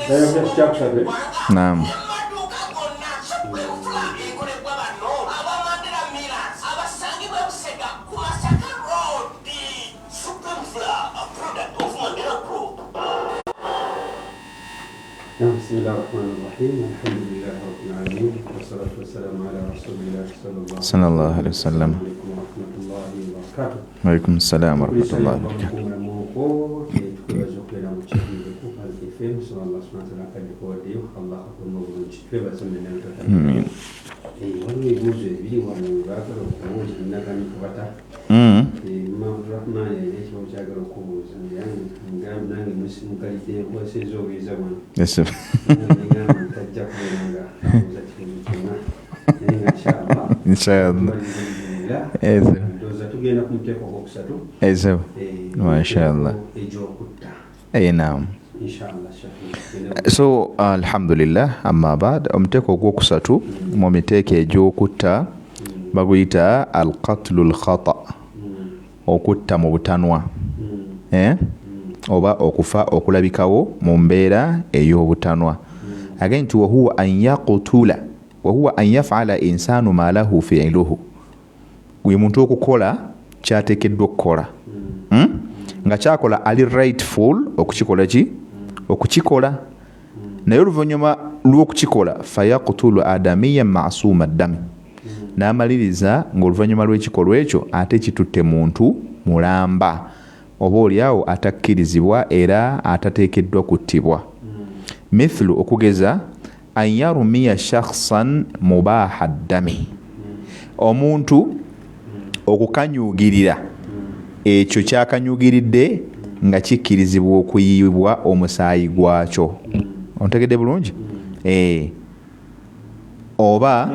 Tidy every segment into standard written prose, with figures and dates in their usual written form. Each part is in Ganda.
Naam. بسم الله الرحمن الرحيم الحمد لله رب العالمين والصلاة والسلام على رسول الله صلى الله عليه وسلم. ورحمة الله وبركاته. وعليكم السلام ورحمة الله وبركاته. آمين. Yes, sir. Inshallah. Yes, sir. Yes, sir. Mashallah. Naam. So alhamdulillah, amma ba'd, omuteko ogwokusatu mu miteeko egy'okutta baguyita al-qatlul khata, okutta mu butanwa, oba okufa okulabikawo mu mbeera ey'obutanwa. Again, wa huwa an yaqtula wa huwa an yaf'ala insanu ma lahu fi'luhu, gwe muntu okukola kyateekeddwa okukola nga kyakola ali rightful okukikola ki okukikola, naye oluvannyuma lw'okukikola fayaqtulu adamiyan ma'suma ddami, n'amaliriza ng'oluvannyuma lw'ekikolwa ekyo ate kitutte muntu mulamba, oba oliawo atakkirizibwa era atateekeddwa kuttibwa. Mithlu, okugeza an yarumiya shakhsan mubaha ddami, omuntu okukanyugirira ekyo kyakanyugiridde nga kikkirizibwa okuyibwa omusaayi gwakyo. Ontegedde bulungi? Oba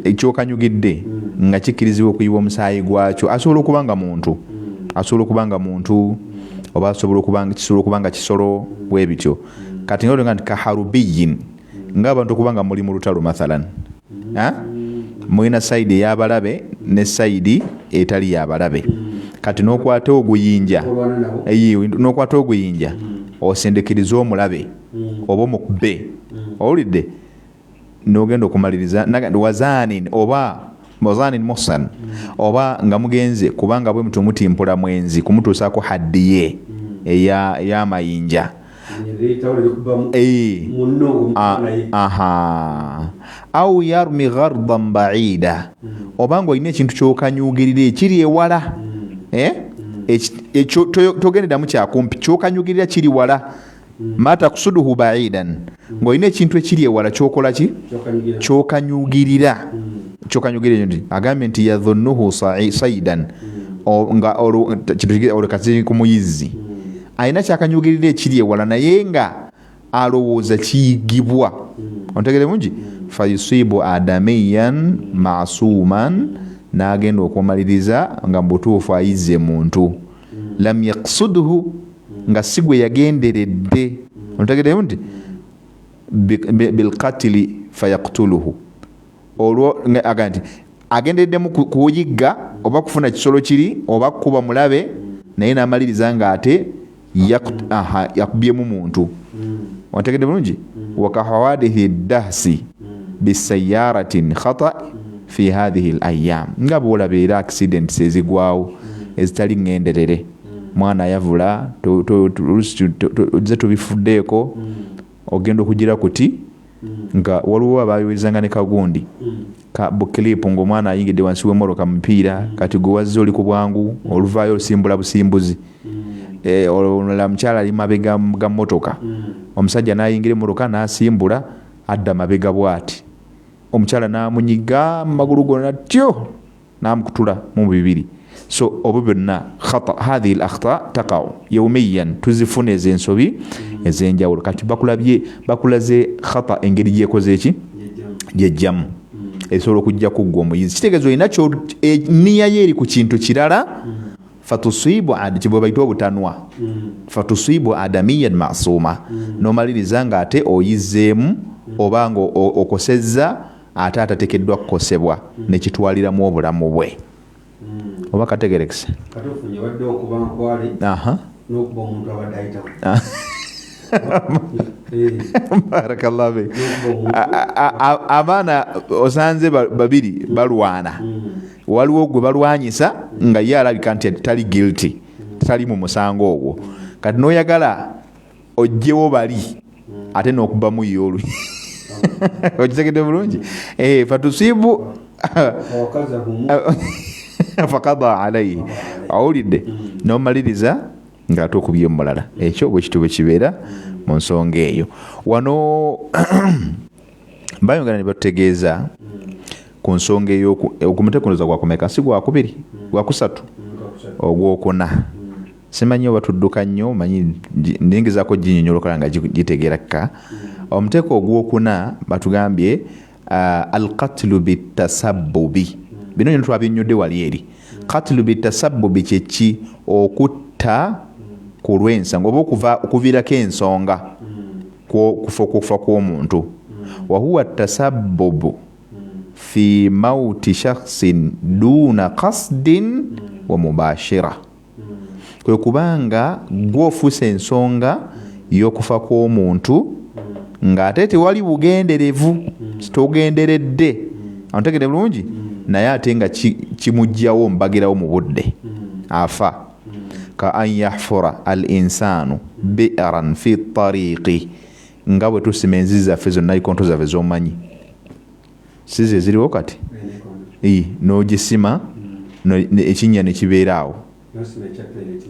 ekyokanyugidde nga kikkirizibwa okuyibwa omusaayi gwakyo, asobola okuba nga muntu, oba kisobola okuba nga kisolo bwe bityo. Kati nga nti kaharubiyin, ng'abantu okuba nga muli mu lutalo mathalan, mulina sayidi ey'abalabe ne sayidi etali y'abalabe. Kati n'okwata oguyinja osindikiriza omulabe oba omukube, owulidde, n'ogenda okumaliriza wazanin oba wazanin muhsan, oba nga mugenze kubanga bwe mutu mutimpula mwenzi kumutuusaako haddiye ey'amayinja. Au yarmi ghardan ba'ida, obanga olina ekintu kyokanyugirira ekiri ewala, togenderamu kyakumpi, kyokanyugirira kiri wala, mata kusuduhu ba'idan, ng'olina ekintu ekiri ewala kyokola ki kyokanyugirira agambye nti yadhunnuhu saidan, nga olekasi ku muyizzi alina kyakanyugirira ekiri ewala naye nga alowooza kiyigibwa. Ontegere mungi, fayusibu adamiyan ma'suman, n'agenda okumaliriza nga mu butuufu ayizze muntu, lam yaqsudhu, nga si gwe yagenderedde. Ontegere mungi, bilqatili fayaqtuluhu, olwo aga nti agendereddemu kuyigga oba kufuna kisolo kiri oba kuba mulabe, naye n'amaliriza nga ate yakubyemu muntu. Ontegedde bulungi? Wakahawadihi dahsi bisayaratin khata fi hadhihi al-ayyam, nga bwolaba era accidents ezigwawo ezitali ngenderere, mwana yavula ozze tubifuddeeko, ogenda okugira kuti nga waliwo abayoezanga ne kagundi ka bukilipu ng'omwana ayingidde wansi w'emmotoka mupiira, kati gwe wazze oli ku bwangu oluvaayo olusimbula busimbuzi, olala mukyala ali mabega ga mmotoka, omusajja n'ayingira emmotoka n'asimbula adda mabega bw'ati, omukyala n'amunyiga magulu gonna tyo n'amukutula mu bibiri. So obwo byonna khata, hadhihi al-akhta taqa'u yawmiyan, tuzifuna ez'ensobi ez'enjawulo. Kati bakulaze khata engeri gyekoze eki gyejjamu esobola okujja kuggwa omuyizi, kitegeeza olina nniya ye eri ku kintu kirala, fatusibu kibwe bayita obutanwa, fatusibu adamiyan ma'suma, n'omaliriza nga ate oyizzeemu oba nga okosezza ate atateekeddwa kukosebwa nekitwaliramu obulamu bwe. Oba kategerekese? barakallahu fik. Abaana osanze babiri balwana, waliwo gwe balwanyisa nga ye alabika nti tali guilty, tali mu musango ogwo. Kati n'oyagala ojjewo bali ate n'okubamu yoolu okitegedde bulungi. Fatusibu fakada alayhi, awulidde n'omaliriza ng'ate okubye mulala. Ekyo bwe kitube kibeera mu nsonga eyo. Wano bayongera ne batutegeeza ku nsonga eyo ku muteekuniza gwakumeka, si gwakubiri, gwakusatu, ogwokuna. Simanyi oba tudduka nnyo, manyi ndingezaako ginyonyolokala nga gitegeereka. Omuteeko ogwokuna batugambye alqatlu bitasabbubi. Bino nyo twabinyudde wali eri. Qatlu bitasabbubi kyeki? Okutta ku lw'ensonga oba okuviirako ensonga kufa kw'omuntu. Wa huwa tasabbubu fi mauti shakhsin duna qasdin wa mubashira. Kwe kubanga gw'ofuusa ensonga y'okufa kw'omuntu ng'ate tewali bugenderevu, togenderedde. Antegedde bulungi? Naye ate nga kimugjawo mbagirawo mu budde, afa. Ka an yahfura al insanu bi'ran fi tariqi, nga bwe tusima enzizi zaffe zonna ikonto zaffe z'omanyi size ziriwo kati, n'ogisima ekinnya ne kibeeraawo,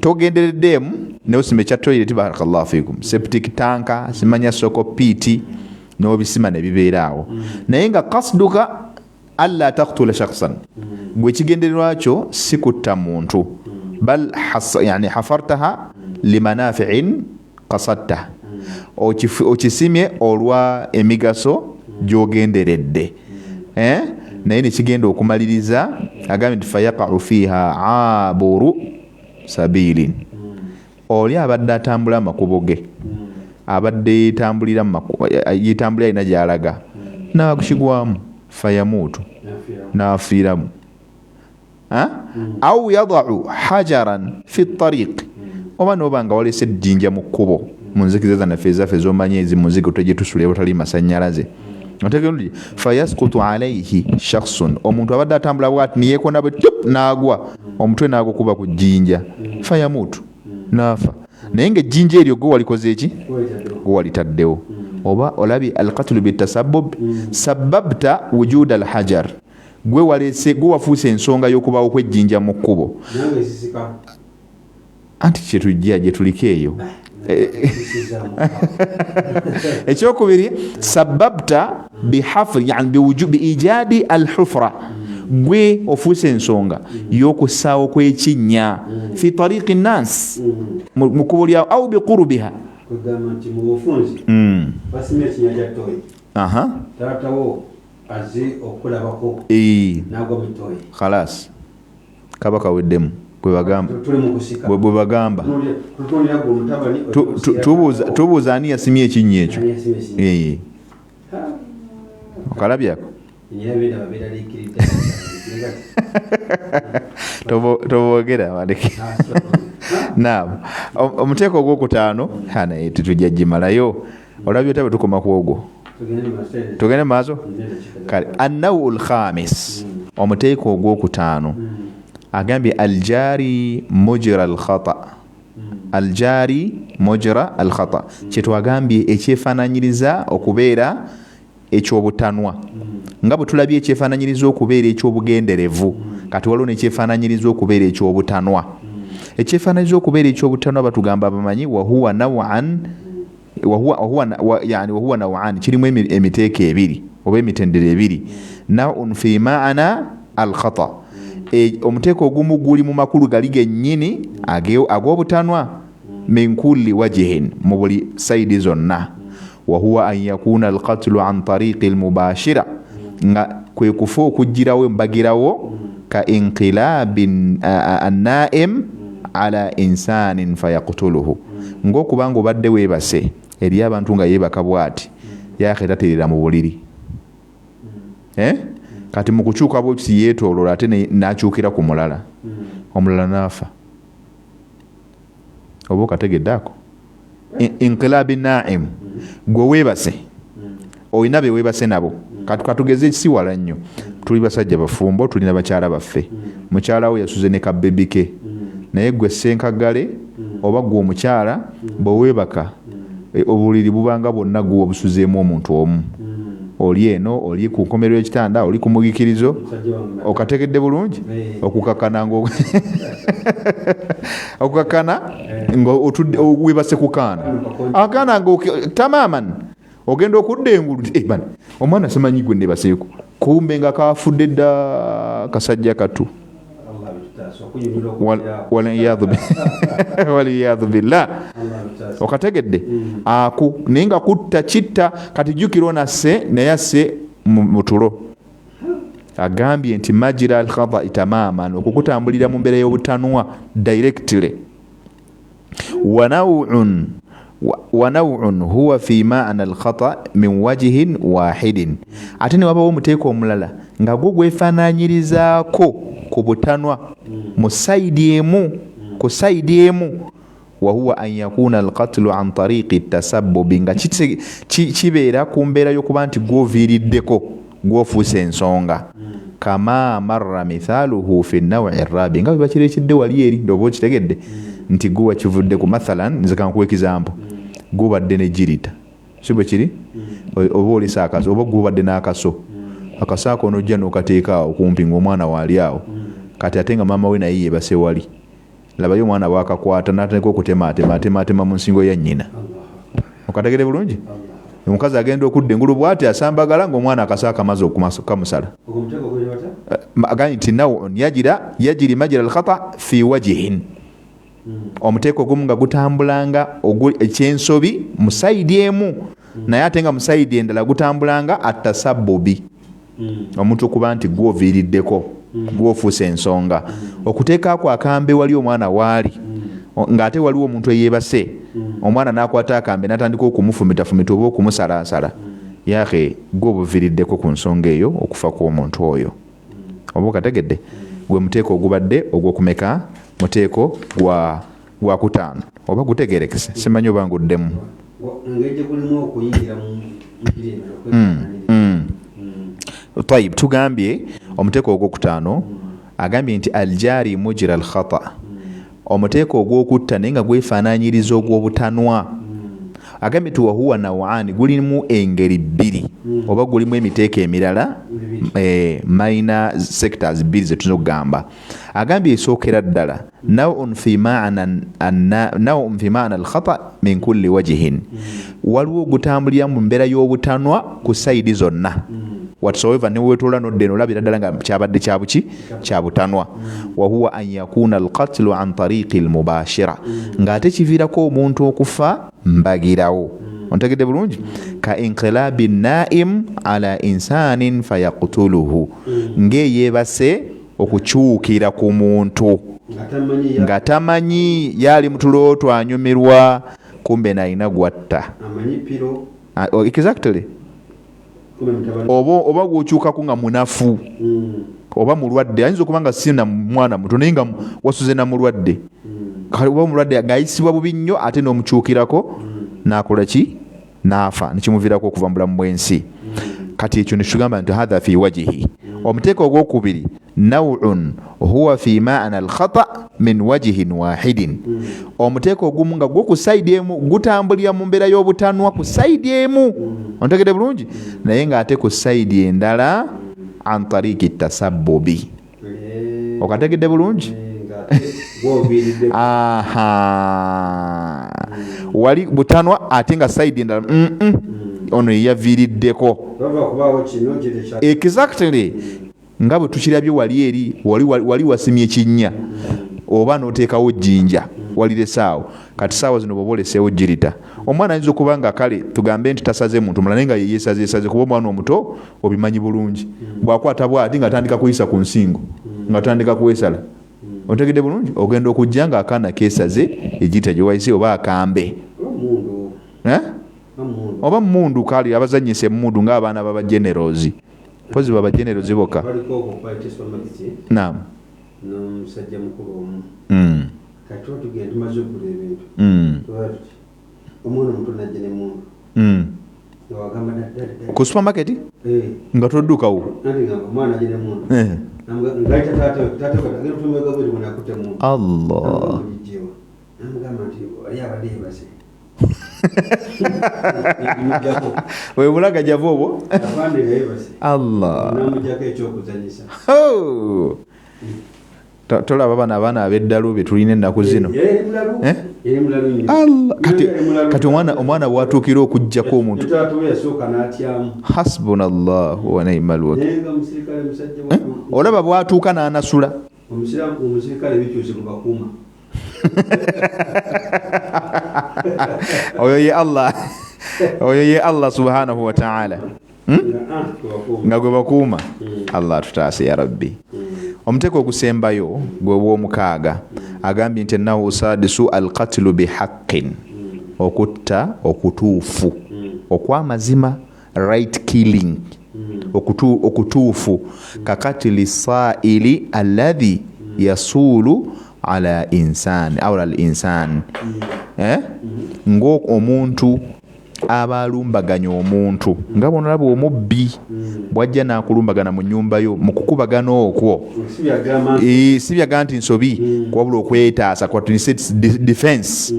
togendereddeemu n'osima ekya toilet, barakallahu fikum, septic tanka, simanya soko piiti, n'obisima ne bibeeraawo. Naye nga qasduka alla taqtula shakhsan, gwe kigendererwa kyo si kutta muntu, bal yani hafartaha limanafi'in qasadta, okisimye olwa emigaso gy'ogenderedde. Naye ne kigenda okumaliriza agambye nti fayaqa'u fiha aburu sabilin, oli abadde atambula amakubo ge, abadde yetambulira alina gy'alaga, n'akigwamu fayamuutu, n'afiiramu. Au yadau hajaran fi tariq, oba n'oba nga walese ejjinja mu kkubo, mu nzikiza zannaffe ezaffe z'omanyi ezi mu nzigo gyetusula obutali masannyalaze. Otegeera fayasqutu alayhi shakhsun, omuntu abadde atambula bw'ati neyeekonda bwe n'agwa, omutwe n'agukuba ku jjinja, fayamuutu, n'afa. Naye ng'ejjinja eryo gwe walikoze eki? Gwe walitaddewo. Oba olabye alqatlu bitasabbub, sabbabta wujuda alhajar, gwe wafuuse ensonga y'okubaawo kw'ejjinja mu kkubo. Anti kyetujja gye tuliko eyo. Ekyokubiri, sabbabta bihafri, yani biijadi alhufra, gwe ofuuse ensonga y'okussaawo kw'ekinnya fi tariqi nnas, mu kkubo lyawo, au biqurubiha. Kugamba nti mu bufunzi basimye ekinnya kya ttooyi, taatawo azze okulabako n'agwa mu ttooyi, khalas kaba kaweddemu. Bwe bagamba tubuuza ani yasimye ekinnya ekyo, okalabyako toboogera baleke. Naam, omuteeko ogwokutaano naye tetujja gimalayo, olabye otabe tukoma ku ogwo, tugende maaso. Kale annawu alkhamis, omuteeko ogwokutaano agambye aljari mujra alkhata. Aljari mujra alkhata kyetwagambye ekyefaananyiriza okubeera ekyobutanwa, nga bwe tulabye ekyefaananyiriza okubeera ekyobugenderevu, kati waliwo nekyefaananyiriza okubeera ekyobutanwa. Ekyefaananyiriza okubeera ekyobutanwa batugamba abamanyi wahuwa naw'an, kirimu emiteeko ebiri oba emitendera ebiri. Naw'un fi ma'ana alkhata, omuteeko ogumu guli mu makulu gali gennyini ag'obutanwa, min kulli wajhin, mu buli sayidi zonna. Wahuwa an yakuna alqatlu an tariqi almubashira, nga kwe kufa okugirawo embagirawo, ka inqilabi annaim ala insanin fayaqtuluhu, ng'okubanga obadde weebase eri abantu nga yeebaka bw'ati, yaaketaterera mu buliri, kati mu kukyuka bwekiti yeetooloola ate n'akyukira ku mulala, omulala n'afa. Oba okategedde ako? inqilabi naim gwe weebase olina be weebase nabo katugeze si wala nnyo tuli basajja bafumbo tulina bakyala baffe mukyala we yasuze ne kabebike naye gwe senkagale oba gwe omukyala bwe weebaka obuliri bubanga bwonna gwe obusuzeemu omuntu omu oli eno oli ku nkomerero y'ekitanda oli ku mugikirizo okategedde bulungi okukakana okukakana weebase ku kaana akaana tamaman ogenda okudda engulu omwana simanyi gwe nebaseeko kumbe nga kafudde dda kasajja katu waliyadhu billah okategedde aku naye nga kutta kitta kati jjukira onasse naye asse mu tulo agambye nti majira al khata'i tamaman okukutambulira mu mbeera y'obutanwa directly wa naw'un huwa fi ma'na al khata' min wajhin wahidin ate ne wabawo omuteeko omulala nga gwo gwefaananyirizaako ku butanwa mu sayidi emu ku sayidi emu wa huwa an yakuna alqatlu an tariqi tasabbubi nga kibeera ku mbeera y'okuba nti gwoviiriddeko gwofuuse ensonga kama marra mithaluhu fi nawi rabi nga bwe bakirekidde wali eri ndoba okitegedde nti gwe wakivuddeku mathalan nze kankuwa ekizampo gubadde ne jirita si bwe kiri oba olisa akaso oba gubadde n'akaso akaso ako nojja n'okateeka awo kumpi ng'omwana waali awo kati ate nga maama we naye yeebase wali labayo omwana bwakakwata n'atandika okutemaatema mu nsingo ya nnyina okategere bulungi omukazi agenda okudda engulu bw'ati asambagala ng'omwana akaso akamaze okukamusala agambye nti nawo yajiri majira al-khata fi wajihin omuteeko ogumu nga gutambulanga ekyensobi mu sayidi emu naye ate nga mu sayidi endala gutambulanga atasabbubi omuntu okuba nti gwoviiriddeko gwofuuse ensonga okuteekako akambe wali omwana waali ng'ate waliwo omuntu eyeebase omwana n'akwata akambe n'atandika okumufumita oba okumusalaasala yahe gwe obuviiriddeko ku nsonga eyo okufa kw'omuntu oyo oba okategedde gwe muteeko ogubadde ogw'okumeka muteeko gwa kutaano oba gutegerekese simanyi oba nguddemu tayib tugambye omuteeko ogwokutaano agambye nti aljari mujira al khata omuteeko ogwokutta naye nga gwefaananyiriza ogw'obutanwa agambye ti wahuwa nawaani gulimu engeri bbiri oba gulimu emiteeko emirala minor sectors bbiri zetuyinza okugamba agambye esookera ddala nawun fi maana alkhata min kulli wajihin waliwo ogutambulira mu mbeera y'obutanwa ku sayidi zonna whatsoever ne wetoola nodde olabira ddala nga kyabadde kyabuki kyabutanwa wahuwa an yakuna alqatlu an tariqi almubashira ng'ate kiviirako omuntu okufa mbagirawo ontegedde bulungi ka inqilabi naim ala insanin fayaqtuluhu ng'eyeebase okukyukira ku muntu nga tamanyi yaali mutulooto anyumirwa kumbe nalina gwatta exactly oba gwokyukaku nga munafu oba mulwadde ayinza okuba nga si na mwana muto naye nga wasuze na mulwadde oba mulwadde ng'ayisibwa bubi nnyo ate n'omukyukirako n'akola ki n'afa nekimuviirako okuva mu bulamu bw'ensi kati ekyo nekitugamba nti hatha fi wajihi omuteeko ogwokubiri nawun huwa fi maana alkhata min wajihin wahidin omuteeko ogumu nga gwo ku sayidi emu gutambulira mu mbeera y'obutanwa ku sayidi emu ontegedde bulungi naye ng'ate ku sayidi endala an tariki tasabbubi okategedde bulungi wali butanwa ate nga sayidi endala ono yeyaviiriddeko exactly nga bwe tukirabye wali eri wali wasimye ekinnya oba n'oteekawo jjinja waliresaawo kati saawa zino bw'oba oleseewo jirita omwana ayinza okuba nga kale tugambe nti tasaze muntu mulala naye nga yeyesazeesaze kuba omwana omuto obimanyi bulungi bw'akwata bw'ati nga atandika kuyisa ku nsingo nga atandika kwesala otegedde bulungi ogenda okujja nga akaana keesaze ejirita gye wayise oba akambe oba mundu kali abazanyisa emundu ng'abaana b'abagenerozi pozi b'abagenerozi bokka naam n'omusajja mukulu omu kati otugenda tumaze okugula ebintu omwana omuto najja ne mundu wagamba ku supermarket nga toddukawo nati ngamba omwana ajja ne mundu ngaita taata agenda otumaga bwe tubona akutte mundu Allah namugamba nti ali abadde yebase webulaga java obwo avande nga yebase Allah namujjako ekyokuzanyisa tolaba bano abaana ab'eddalu be tulina ennaku zino kati omwana bwatuukira okuggyako omuntu hasbunallahu wa ni'mal wakil olaba bwatuuka n'anasula omusirikale bikyuse kubakuuma oyo ye Allah subhanahu wa ta'ala nga gwe bakuuma. Allah tutaase ya rabbi. Omuteeko ogusembayo gwe w'omukaaga agambye nti ennahu usadisu alqatlu bihaqqin, okutta okutuufu okw'amazima, right killing, okutuufu, kakatili sa'ili alladhi yasulu ala insani aw al insani, ng'omuntu aba alumbaganya omuntu nga bonalaba omubbi bwajja n'akulumbagana mu nnyumba yo mu kukubagana okwo si byaga nti nsobi kwabula okwetaasa kwa defense,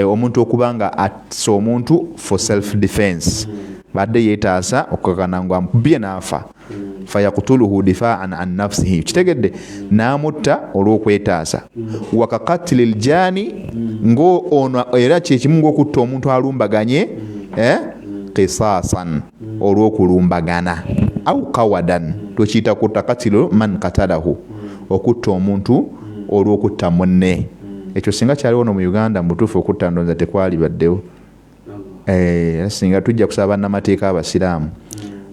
omuntu okubanga atisa omuntu for self defense badde yeetaasa okukakana nga amukubbye n'afa, fayaqtuluhu difaan an nafsihi, kitegedde n'amutta olw'okwetaasa. Wakakatili ljani, ngo ono era kyekimu ng'okutta omuntu alumbaganye qisaasan, olw'okulumbagana, au kawadan, tukiyita kutta katilu man qatalahu, okutta omuntu olw'okutta munne. Ekyo singa kyaliwo no mu Uganda mu butuufu okutta ndowooza tekwali baddewo. Singa tujja kusaba bannamateeka abasiraamu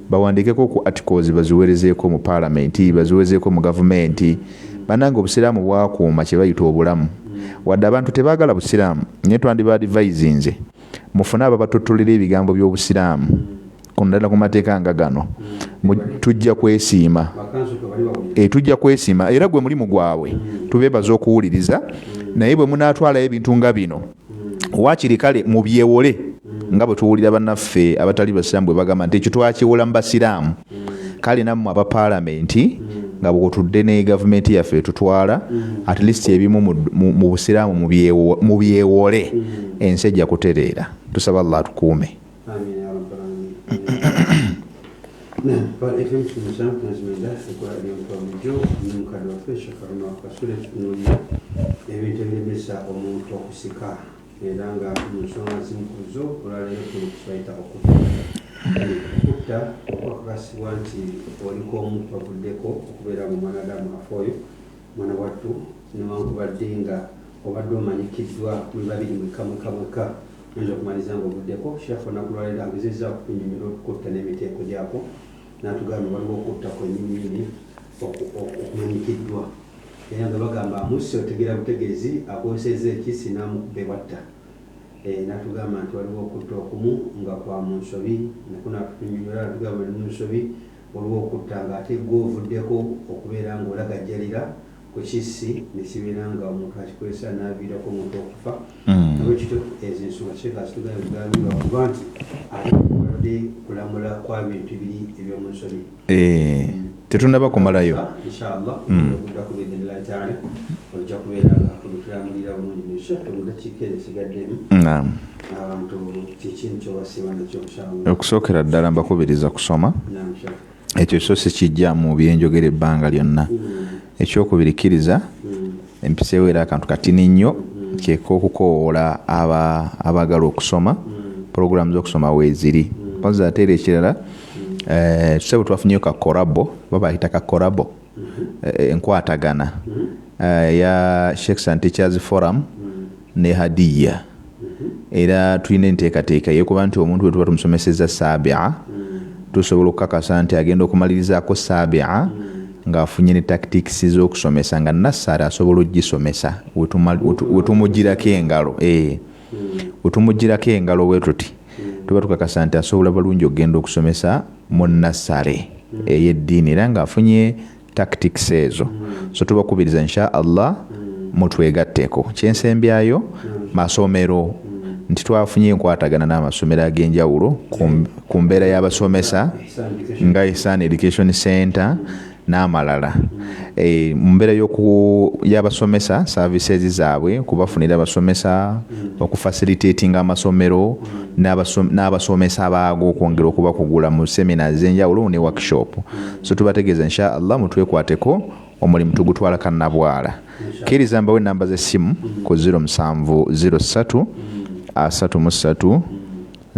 bawandiikeko ku articles baziwerezeeko mu parliament, baziwerezeeko mu gavumenti, bannange obusiraamu bwakuuma kye bayita obulamu. Wadde abantu tebaagala busiraamu, naye twandiba advisinze mufune ababatottolera ebigambo by'obusiraamu kundala ku mateeka nga gano. Tujja kwesiima, tujja kwesiima, era gwe mulimu gwabwe tubeebaza okuwuliriza, naye bwe munaatwalayo ebintu nga bino waakiri kale mubyewole nga bwe tuwulira bannaffe abatali basiraamu bwe bagamba nti ekyo twakiwola mu basiraamu. Kale nammwe abapalamenti nga bwotudde ne gavumenti yaffe tutwala at least ebimu mu busiraamu mubyewole, ensi ejja kutereera. Tusaba Allah atukuume. ebintu ebiremesa omuntu okusika era nga mu nsonga zimukuzo olwaleero tulikusayita okutta okwakakasibwa nti oliko omuntu avuddeko okubeera mu mwanadamu afa oyo mwana wattu newankubadde nga obadde omanyikiddwa muli babiri mweka oyinza okumaliza nga ovuddeko. Sheikh onakulwaleero agezezza okutunyumira okutta n'emiteeko gyako n'atugamba waliwo okutta kwennyini okumanyikiddwa era nga bagamba amusse otegera butegeezi akozesezza ekisi n'amukuba watta. Natugamba nti waliwo okutta okumu nga kwa mu nsobi, nakunatutunyumira natugamba ne mu nsobi waliwo okutta ng'ate gw'ovuddeko okubeera ng'olagajjalira ku kisi nekibeera nga omuntu akikozesa n'aviirako omuntu okufa. Nolwekityo ezo ensonga kigambibwa kuba nti ate kulamula kwa bintu biri eby'omu nsobi tetundaba kumalayo inshallah okuddaku biidhnillahi taala ojja kubeera nga tulitulamulira bulungi nishato mudakiika ezisigaddemu abantu kikintu kyobasiima nakyo inshallah. Okusookera ddala mbakubiriza kusoma, ekyo so si kijjaamu byenjogera ebbanga lyonna. Ekyokubirikkiriza empiseewo era akantu katini nnyo kyeka okukoowoola abaagala okusoma, puroguramu z'okusoma weeziri. Mpozi ate era ekirala tusebe twafunyeyo ka korabo, babayita ka korabo, enkwatagana ya Sheikhs and Teachers Forum ne Hadiya. Era tulina enteekateeka y'okuba nti omuntu bwe tuba tumusomeseza saabia tusobola okukakasa nti agenda okumalirizaako saabia ng'afunye ne tactics z'okusomesa nga nassari asobola ogisomesa wetumugirako engalo. Wetumugirako engalo bwe tuti tuba tukakasa nti asobola balungi okugenda okusomesa mu nassare ey'eddiini era ng'afunye tactics ezo. So tubakubiriza insha Allah mutwegatteko. Kyensembyayo masomero nti twafunye enkwatagana n'amasomero ag'enjawulo ku mbeera y'abasomesa nga Ihsan Education Center n'amalala. Mu mbeera y'abasomesa services zaabwe kubafunira abasomesa, okufacilitatinga amasomero n'abasomesa baago okwongera okubakugula mu seminars ez'enjawulo ne workshop. So tubategeeza insha Allah mutwekwateko omulimu tugutwala kannabwala. Kkiriza mbawe ennamba z'essimu ku 0703 33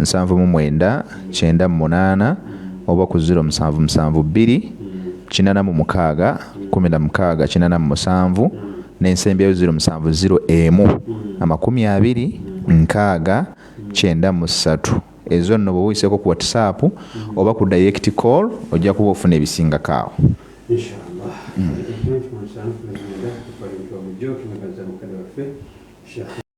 79 98 oba ku 0772 86 16 87 n'ensembyayo 0701 20 6 93. Ezo nno bwe wiseeko ku WhatsApp oba ku direct call ojja kuba ofuna ebisingako awo. Inshallah.